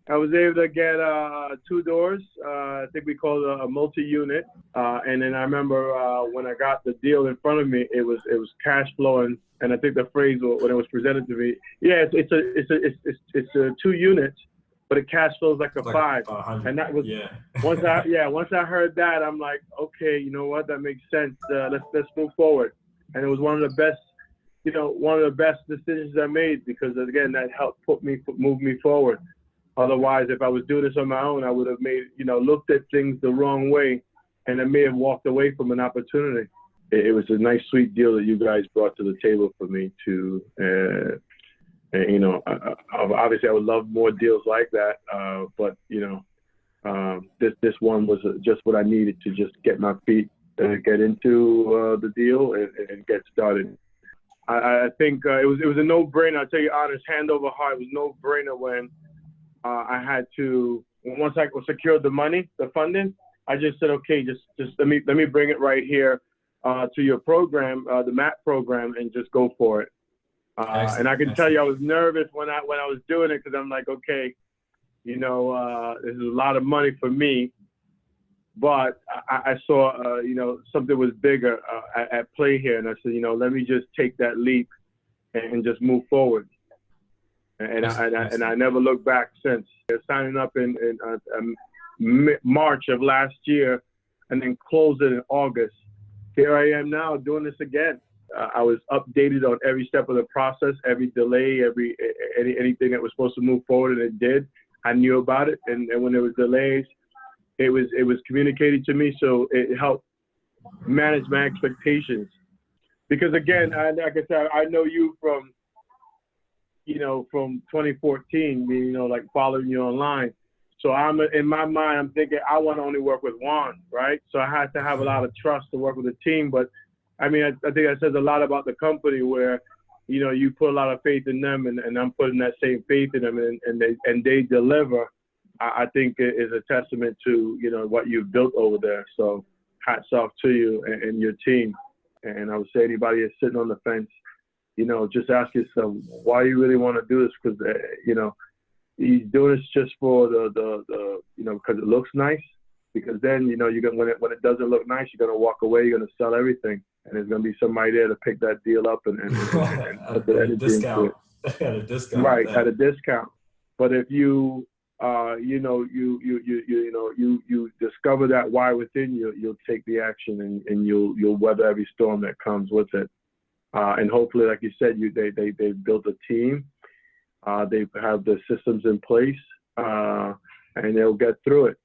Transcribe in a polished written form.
I was able to get two doors. I think we call it a multi-unit. And then I remember when I got the deal in front of me, it was cash flowing. And I think the phrase when it was presented to me, yeah, it's a two units, but it cash flows like a Like five. 100. And that was Yeah. once I heard that, I'm like, okay, you know what, that makes sense. Let's move forward. And it was one of the best decisions I made because again, that helped move me forward. Otherwise, if I was doing this on my own, I would have looked at things the wrong way, and I may have walked away from an opportunity. It was a nice, sweet deal that you guys brought to the table for me to, obviously I would love more deals like that, but this one was just what I needed to just get my feet, get into the deal and get started. I think it was a no-brainer. I'll tell you honest, hand over heart, it was no-brainer when I had to, once I secured the money, the funding, I just said, okay, just let me bring it right here to your program, the MAP program, and just go for it. And I can tell you, I was nervous when I was doing it because I'm like, okay, this is a lot of money for me, but I saw, something was bigger at play here, and I said, let me just take that leap and just move forward. And I never looked back since. Signing up in March of last year, and then closed it in August. Here I am now doing this again. I was updated on every step of the process, every delay, anything that was supposed to move forward, and it did. I knew about it, and when there was delays, it was communicated to me, so it helped manage my expectations. Because again, like I said, I know you from 2014, like following you online. So in my mind, I'm thinking I want to only work with Juan, right? So I had to have a lot of trust to work with a team. But I mean, I think that says a lot about the company where, you put a lot of faith in them, and I'm putting that same faith in them, and they deliver. I think it is a testament to, what you've built over there. So hats off to you and your team. And I would say anybody that's sitting on the fence, just ask yourself why you really want to do this, because he's doing this just for the because it looks nice. Because then when it doesn't look nice, you're gonna walk away. You're gonna sell everything, and there's gonna be somebody there to pick that deal up and put the energy into it. At a discount. Right, at a discount. But if you you discover that why within you, you'll take the action and you'll weather every storm that comes with it. And hopefully, like you said, they've built a team. They have the systems in place, and they'll get through it.